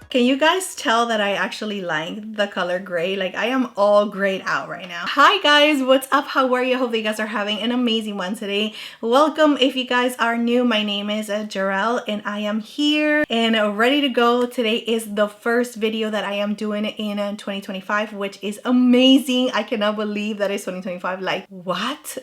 Can you guys tell that I actually like the color gray? Like I am all grayed out right now. Hi guys, what's up? How are you? Hope you guys are having an amazing one today. Welcome if you guys are new. My name is Jarrell and I am here and ready to go. Today is the first video that I am doing in 2025, which is amazing. I cannot believe that it's 2025. Like what?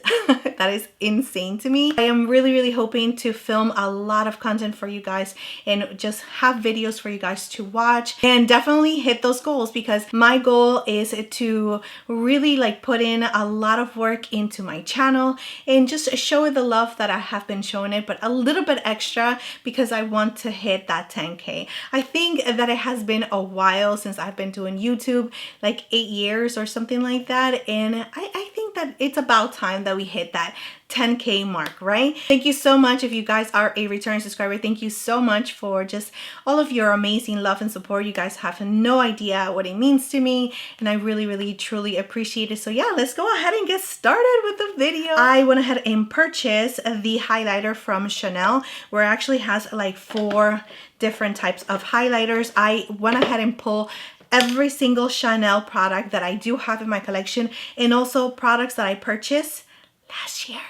That is insane to me. I am really hoping to film a lot of content for you guys and just have videos for you guys to watch and definitely hit those goals, because my goal is to really like put in a lot of work into my channel and just show it the love that I have been showing it, but a little bit extra because I want to hit that 10K. I think that it has been a while since I've been doing YouTube, like 8 years or something like that, and I think that it's about time that we hit that 10K mark, right? Thank you so much if you guys are a return subscriber. Thank you so much for just all of your amazing love and support. You guys have no idea what it means to me, and I really truly appreciate it. So yeah, let's go ahead and get started with the video. I went ahead and purchased the highlighter from Chanel, where it actually has like 4 different types of highlighters. I went ahead and pulled every single Chanel product that I do have in my collection, and also products that I purchased last year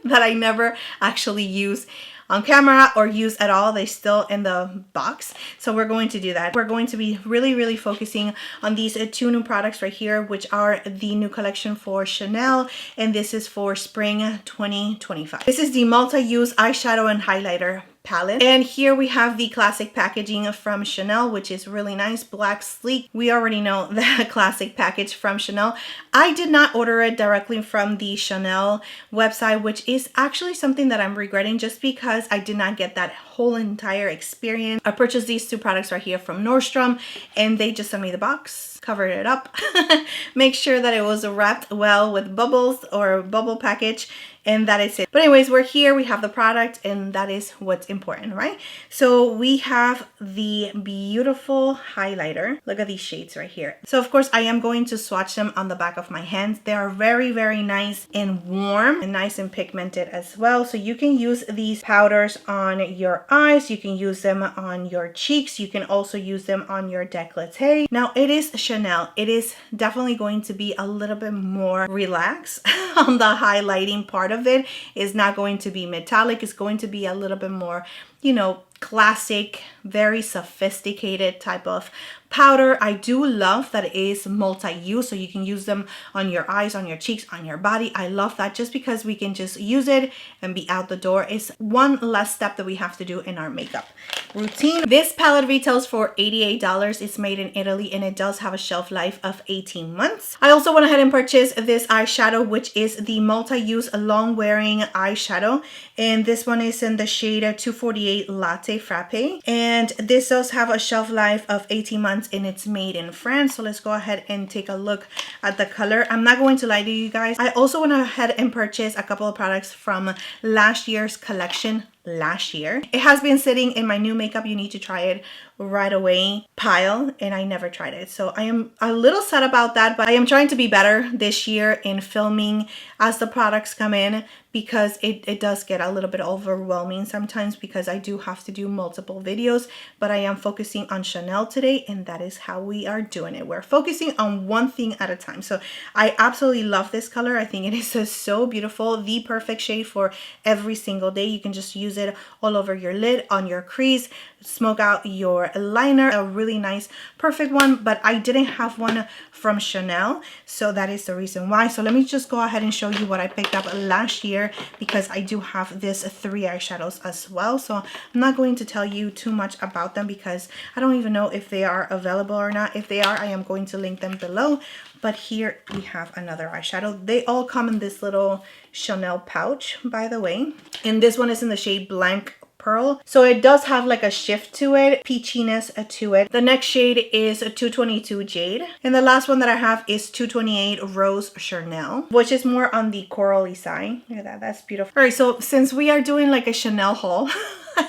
that I never actually use on camera or use at all. They're still in the box, so we're going to do that. We're going to be really focusing on these 2 new products right here, which are the new collection for Chanel, and this is for spring 2025. This is the multi-use eyeshadow and highlighter palette, and here we have the classic packaging from Chanel, which is really nice, black, sleek. We already know the classic package from Chanel. I did not order it directly from the Chanel website, which is actually something that I'm regretting, just because I did not get that whole entire experience. I purchased these 2 products right here from Nordstrom, and they just sent me the box, covered it up, make sure that it was wrapped well with bubbles or bubble package, and that is it. But anyways, we're here, we have the product, and that is what's important, right? So we have the beautiful highlighter. Look at these shades right here. So of course I am going to swatch them on the back of my hands. They are very nice and warm and nice and pigmented as well. So you can use these powders on your eyes, you can use them on your cheeks, you can also use them on your décolleté. Now it is Chanel. It is definitely going to be a little bit more relaxed on the highlighting part of it. Is not going to be metallic. It's going to be a little bit more, you know, classic, very sophisticated type of powder. I do love that it is multi-use, so you can use them on your eyes, on your cheeks, on your body. I love that, just because we can just use it and be out the door. It's one less step that we have to do in our makeup routine. This palette retails for $88. It's made in Italy and it does have a shelf life of 18 months. I also went ahead and purchased this eyeshadow, which is the multi-use long-wearing eyeshadow, and this one is in the shade 248 Latte Frappe, and this does have a shelf life of 18 months and it's made in France. So let's go ahead and take a look at the color. I'm not going to lie to you guys, I also went ahead and purchased a couple of products from last year's collection. It has been sitting in my new makeup you need to try it right away pile, and I never tried it, so I am a little sad about that. But I am trying to be better this year in filming as the products come in, because it does get a little bit overwhelming sometimes, because I do have to do multiple videos. But I am focusing on Chanel today, and that is how we are doing it. We're focusing on one thing at a time. So I absolutely love this color. I think it is so beautiful, the perfect shade for every single day. You can just use it all over your lid, on your crease, smoke out your liner. A really nice, perfect one, but I didn't have one from Chanel, so that is the reason why. So let me just go ahead and show you what I picked up last year, because I do have this 3 eyeshadows as well. So I'm not going to tell you too much about them, because I don't even know if they are available or not. If they are, I am going to link them below. But here we have another eyeshadow. They all come in this little Chanel pouch, by the way, and this one is in the shade Blanc Pearl, so it does have like a shift to it, peachiness to it. The next shade is 222 Jade, and the last one that I have is 228 Rose Chanel, which is more on the corally side. Look at that, that's beautiful. All right, so since we are doing like a Chanel haul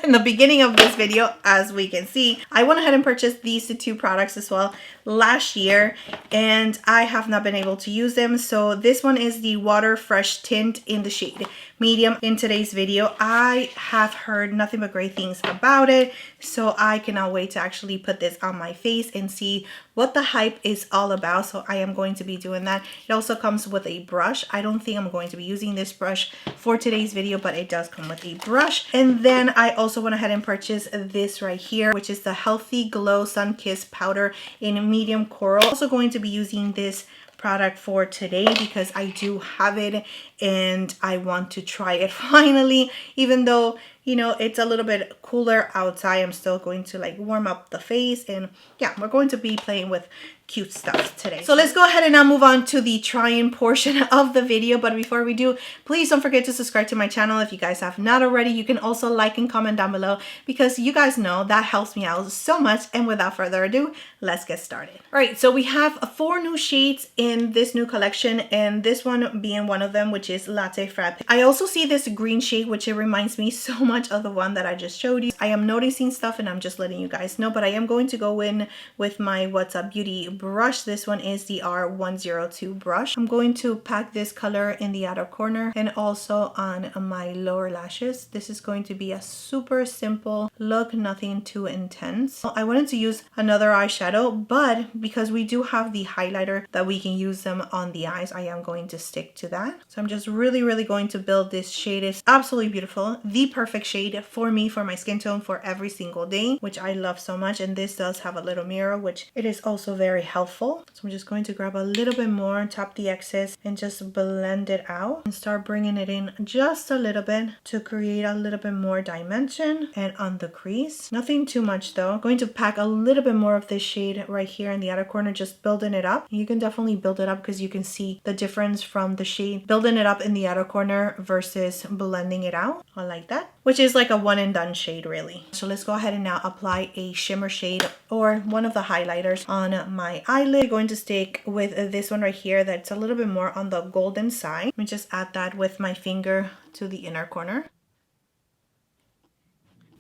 in the beginning of this video, as we can see, I went ahead and purchased these 2 products as well last year, and I have not been able to use them. So this one is the Water Fresh Tint in the shade medium in today's video. I have heard nothing but great things about it, so I cannot wait to actually put this on my face and see what the hype is all about. So I am going to be doing that. It also comes with a brush. I don't think I'm going to be using this brush for today's video, but it does come with a brush. And then I also went ahead and purchased this right here, which is the Healthy Glow Sun Kiss Powder in medium coral. Also going to be using this product for today because I do have it and I want to try it finally. Even though, you know, it's a little bit cooler outside, I'm still going to like warm up the face. And yeah, we're going to be playing with cute stuff today. So let's go ahead and now move on to the trying portion of the video. But before we do, please don't forget to subscribe to my channel if you guys have not already. You can also like and comment down below because you guys know that helps me out so much. And without further ado, let's get started. All right, so we have 4 new shades in this new collection, and this one being one of them, which is Latte Frappe. I also see this green shade, which it reminds me so much of the one that I just showed you. I am noticing stuff and I'm just letting you guys know, but I am going to go in with my What's Up Beauty brush. This one is the R102 brush. I'm going to pack this color in the outer corner and also on my lower lashes. This is going to be a super simple look, nothing too intense. I wanted to use another eyeshadow, but because we do have the highlighter that we can use them on the eyes, I am going to stick to that. So I'm just really going to build this shade. It's absolutely beautiful, the perfect shade for me, for my skin tone, for every single day, which I love so much. And this does have a little mirror, which it is also very helpful. So I'm just going to grab a little bit more, tap the excess, and just blend it out and start bringing it in just a little bit to create a little bit more dimension and on the crease. Nothing too much though. I'm going to pack a little bit more of this shade right here in the outer corner, just building it up. You can definitely build it up because you can see the difference from the shade building it up in the outer corner versus blending it out. I like that, which is like a one and done shade really. So let's go ahead and now apply a shimmer shade or one of the highlighters on my eyelid. I'm going to stick with this one right here that's a little bit more on the golden side. Let me just add that with my finger to the inner corner.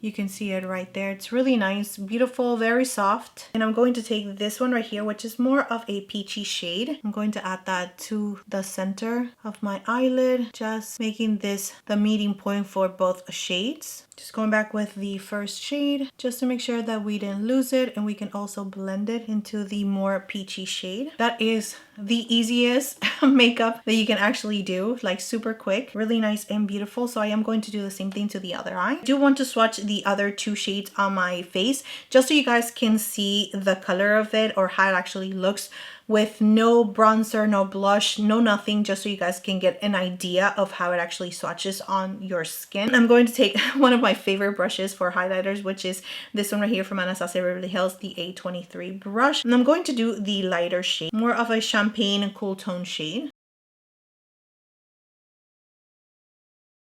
You can see it right there. It's really nice, beautiful, very soft. And I'm going to take this one right here, which is more of a peachy shade. I'm going to add that to the center of my eyelid, just making this the meeting point for both shades. Just going back with the first shade just to make sure that we didn't lose it, and we can also blend it into the more peachy shade. That is the easiest makeup that you can actually do, like super quick, really nice and beautiful. So I am going to do the same thing to the other eye. I do want to swatch the other 2 shades on my face just so you guys can see the color of it or how it actually looks with no bronzer, no blush, no nothing, just so you guys can get an idea of how it actually swatches on your skin. I'm going to take one of my favorite brushes for highlighters, which is this one right here from Anastasia Beverly Hills, the A23 brush. And I'm going to do the lighter shade, more of a champagne cool tone shade.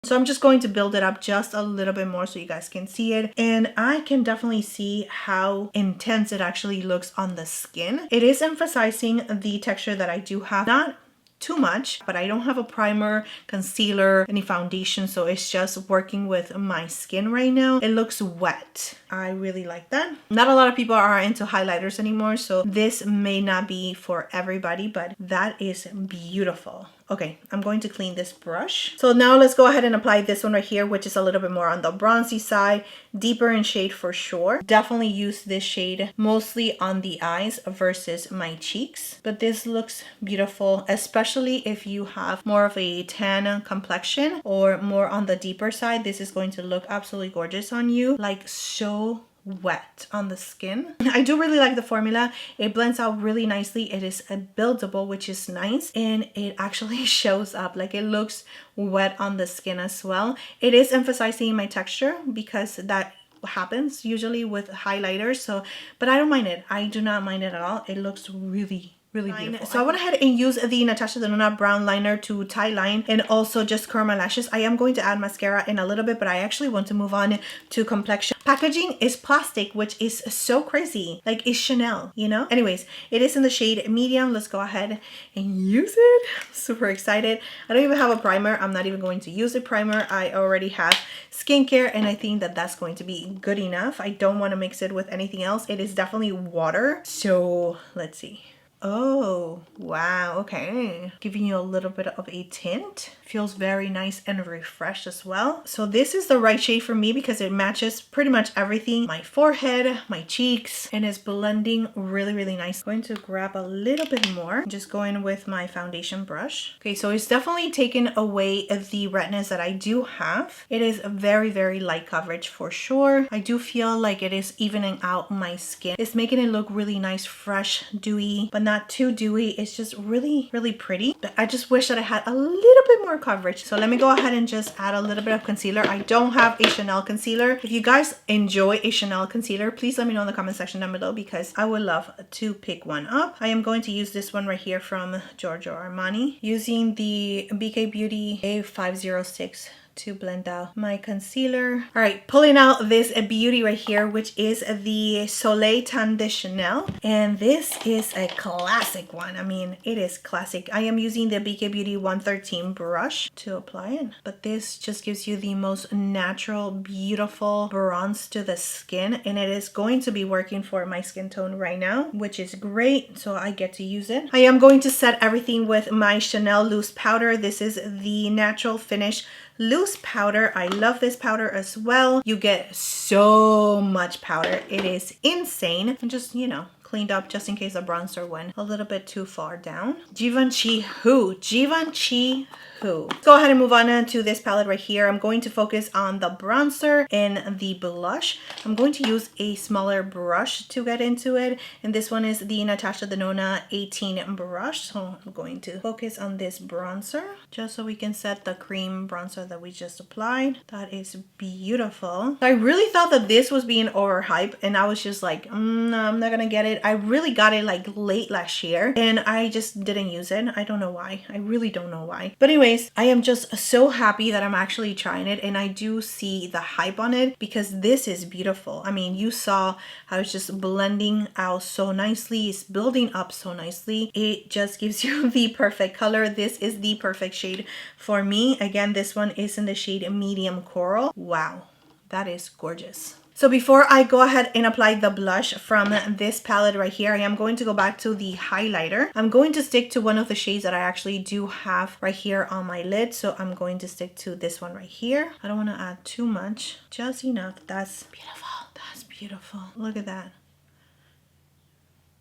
So I'm just going to build it up just a little bit more so you guys can see it. And I can definitely see how intense it actually looks on the skin. It is emphasizing the texture that I do have. Not too much, but I don't have a primer, concealer, any foundation, so it's just working with my skin right now. It looks wet. I really like that. Not a lot of people are into highlighters anymore, so this may not be for everybody, but that is beautiful. Okay, I'm going to clean this brush. So now let's go ahead and apply this one right here, which is a little bit more on the bronzy side, deeper in shade for sure. Definitely use this shade mostly on the eyes versus my cheeks, but this looks beautiful, especially if you have more of a tan complexion or more on the deeper side. This is going to look absolutely gorgeous on you, like so wet on the skin. I do really like the formula. It blends out really nicely. It is buildable, which is nice, and it actually shows up, like it looks wet on the skin as well. It is emphasizing my texture because that happens usually with highlighters, so but I don't mind it. I do not mind it at all. It looks really beautiful. So I went ahead and used the Natasha Denona brown liner to tie line and also just curl my lashes. I am going to add mascara in a little bit, but I actually want to move on to Complexion. Packaging is plastic, which is so crazy. Like, it's Chanel, you know? Anyways, it is in the shade medium. Let's go ahead and use it. I'm super excited. I don't even have a primer. I'm not even going to use a primer. I already have skincare, and I think that that's going to be good enough. I don't want to mix it with anything else. It is definitely water. So let's see. Oh, wow. Okay. Giving you a little bit of a tint. Feels very nice and refreshed as well. So this is the right shade for me because it matches pretty much everything. My forehead, my cheeks, and is blending really, really nice. Going to grab a little bit more. Just going with my foundation brush. Okay, so it's definitely taken away the redness that I do have. It is very, very light coverage for sure. I do feel like it is evening out my skin. It's making it look really nice, fresh, dewy, but not too dewy. It's just really, really pretty. But I just wish that I had a little bit more coverage. So let me go ahead and just add a little bit of concealer. I don't have a Chanel concealer. If you guys enjoy a Chanel concealer, please let me know in the comment section down below because I would love to pick one up. I am going to use this one right here from Giorgio Armani using the BK Beauty A506 to blend out my concealer. All right, pulling out this beauty right here, which is the Soleil Tan de Chanel. And this is a classic one. I mean, it is classic. I am using the BK Beauty 113 brush to apply it. But this just gives you the most natural, beautiful bronze to the skin. And it is going to be working for my skin tone right now, which is great. So I get to use it. I am going to set everything with my Chanel loose powder. This is the Natural Finish loose powder. I love this powder as well. You get so much powder. It is insane. And just, you know, cleaned up just in case the bronzer went a little bit too far down. Givenchy Who. Givenchy Who. Let's go ahead and move on to this palette right here. I'm going to focus on the bronzer and the blush. I'm going to use a smaller brush to get into it. And this one is the Natasha Denona 18 brush. So I'm going to focus on this bronzer just so we can set the cream bronzer that we just applied. That is beautiful. I really thought that this was being overhyped and I was just like, no, I'm not gonna get it. I really got it like late last year and I just didn't use it. I don't know why. I really don't know why. But anyways, I am just so happy that I'm actually trying it and I do see the hype on it because this is beautiful. I mean, you saw how it's just blending out so nicely. It's building up so nicely. It just gives you the perfect color. This is the perfect shade for me. Again, this one is in the shade medium coral. Wow, that is gorgeous. So before I go ahead and apply the blush from this palette right here, I am going to go back to the highlighter. I'm going to stick to one of the shades that I actually do have right here on my lid. So I'm going to stick to this one right here. I don't want to add too much, just enough. That's beautiful. That's beautiful. Look at that.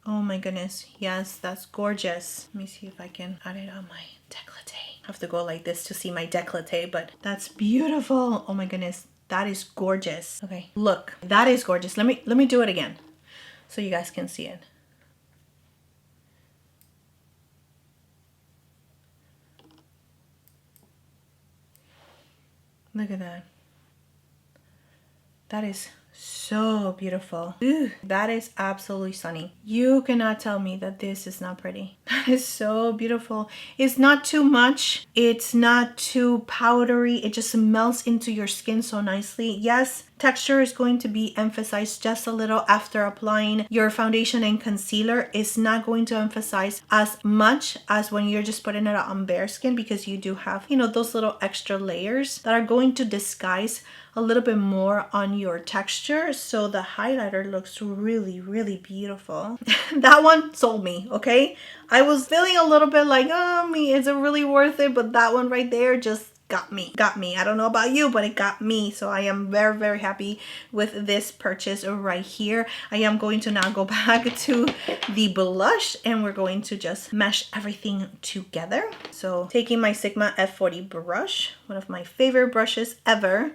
Oh my goodness. Yes, that's gorgeous. Let me see if I can add it on my décolleté. I have to go like this to see my décolleté, but that's beautiful. Oh my goodness. That is gorgeous. Okay, look, that is gorgeous. Let me do it again so you guys can see it. Look at that. That is so beautiful. Ooh, that is absolutely stunning. You cannot tell me that this is not pretty. That is so beautiful. It's not too much. It's not too powdery. It just melts into your skin so nicely. Yes, texture is going to be emphasized just a little after applying your foundation and concealer. It's not going to emphasize as much as when you're just putting it on bare skin because you do have, you know, those little extra layers that are going to disguise a little bit more on your texture, so the highlighter looks really, really beautiful. That one sold me, okay? I was feeling a little bit like, oh, is it really worth it? But that one right there just got me. I don't know about you, but it got me. So I am very, very happy with this purchase right here. I am going to now go back to the blush and we're going to just mesh everything together. So taking my Sigma F40 brush, one of my favorite brushes ever,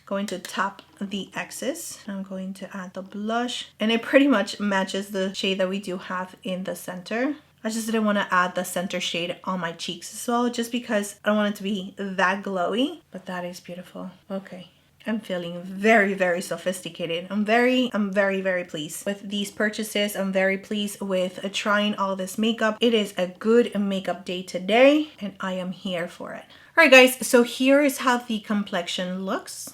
going to tap the excess. I'm going to add the blush and it pretty much matches the shade that we do have in the center. I just didn't want to add the center shade on my cheeks as well, just because I don't want it to be that glowy, but that is beautiful. Okay. I'm feeling very, very sophisticated. I'm very, very pleased with these purchases. I'm very pleased with trying all this makeup. It is a good makeup day today and I am here for it. All right, guys, so here is how the complexion looks.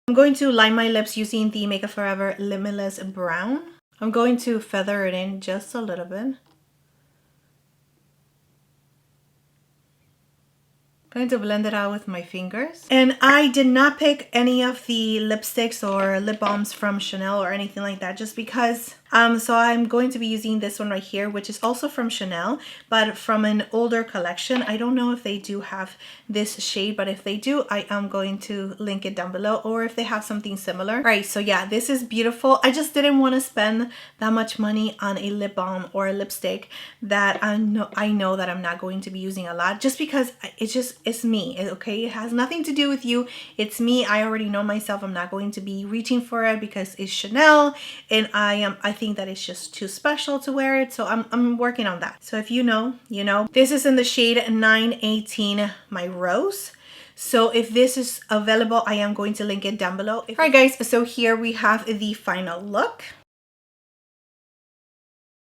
I'm going to line my lips using the Makeup Forever Limitless Brown. I'm going to feather it in just a little bit. Going to blend it out with my fingers. And I did not pick any of the lipsticks or lip balms from Chanel or anything like that, just because so I'm going to be using this one right here, which is also from Chanel, but from an older collection. I don't know if they do have this shade, but if they do, I am going to link it down below, or if they have something similar. All right, so yeah, this is beautiful. I just didn't want to spend that much money on a lip balm or a lipstick that I know that I'm not going to be using a lot, just because it's me, okay? It has nothing to do with you. It's me. I already know myself. I'm not going to be reaching for it because it's Chanel, and I think that it's just too special to wear it, so I'm working on that. So if you know, you know. This is in the shade 918, my Rose. So if this is available, I am going to link it down below. All right, guys, so here we have the final look.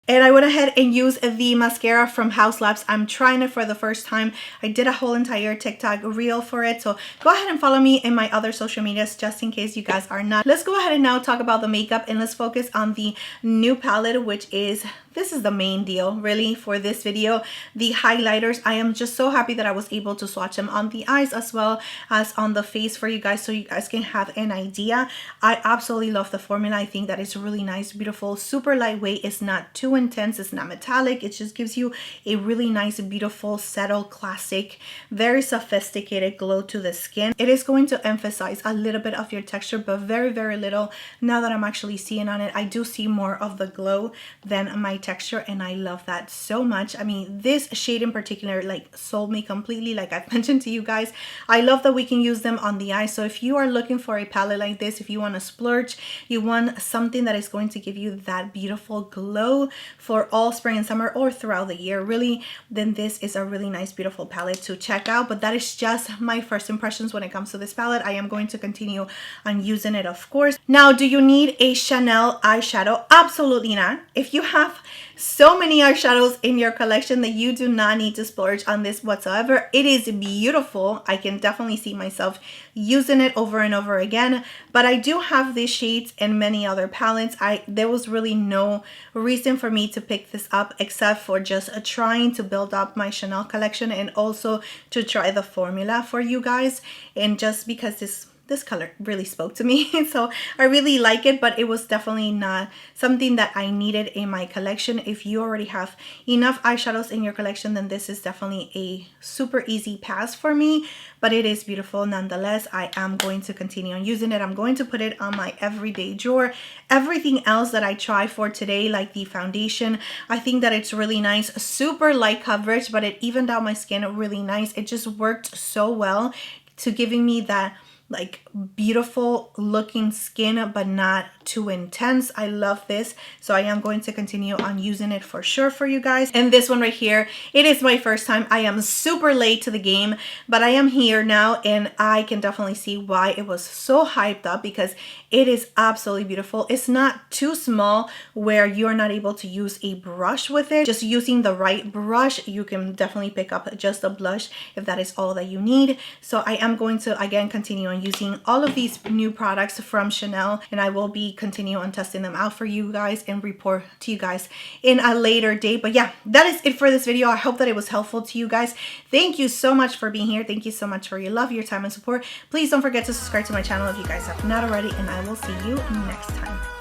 And I went ahead and used the mascara from Haus. I'm trying it for the first time. I did a whole entire TikTok reel for it. So go ahead and follow me in my other social medias just in case you guys are not. Let's go ahead and now talk about the makeup, and let's focus on the new palette, which is, this is the main deal really for this video, the highlighters. I am just so happy that I was able to swatch them on the eyes as well as on the face for you guys, so you guys can have an idea. I absolutely love the formula. I think that it's really nice, beautiful, super lightweight. It's not too intense, it's not metallic. It just gives you a really nice, beautiful, subtle, classic, very sophisticated glow to the skin. It is going to emphasize a little bit of your texture, but very, very little. Now that I'm actually seeing on it, I do see more of the glow than my texture, and I love that so much. I mean, this shade in particular like sold me completely, like I've mentioned to you guys. I love that we can use them on the eye. So if you are looking for a palette like this, if you want to splurge, you want something that is going to give you that beautiful glow for all spring and summer, or throughout the year really, then this is a really nice, beautiful palette to check out. But that is just my first impressions when it comes to this palette. I am going to continue on using it, of course. Now, do you need a Chanel eyeshadow? Absolutely not. If you have so many eyeshadows in your collection, that you do not need to splurge on this whatsoever. It is beautiful. I can definitely see myself using it over and over again, but I do have these shades in many other palettes. There was really no reason for me to pick this up except for just trying to build up my Chanel collection, and also to try the formula for you guys, and just because this color really spoke to me. So I really like it, but it was definitely not something that I needed in my collection. If you already have enough eyeshadows in your collection, then this is definitely a super easy pass for me, but it is beautiful nonetheless. I am going to continue on using it. I'm going to put it on my everyday drawer. Everything else that I try for today, like the foundation, I think that it's really nice, super light coverage, but it evened out my skin really nice. It just worked so well to giving me that like beautiful looking skin, but not too intense. I love this, so I am going to continue on using it for sure for you guys. And this one right here, it is my first time. I am super late to the game, but I am here now, and I can definitely see why it was so hyped up, because it is absolutely beautiful. It's not too small where you're not able to use a brush with it. Just using the right brush, you can definitely pick up just a blush if that is all that you need. So I am going to again continue on using all of these new products from Chanel, and I will be continue on testing them out for you guys and report to you guys in a later date. But yeah, that is it for this video. I hope that it was helpful to you guys. Thank you so much for being here. Thank you so much for your love, your time, and support. Please don't forget to subscribe to my channel if you guys have not already, and I will see you next time.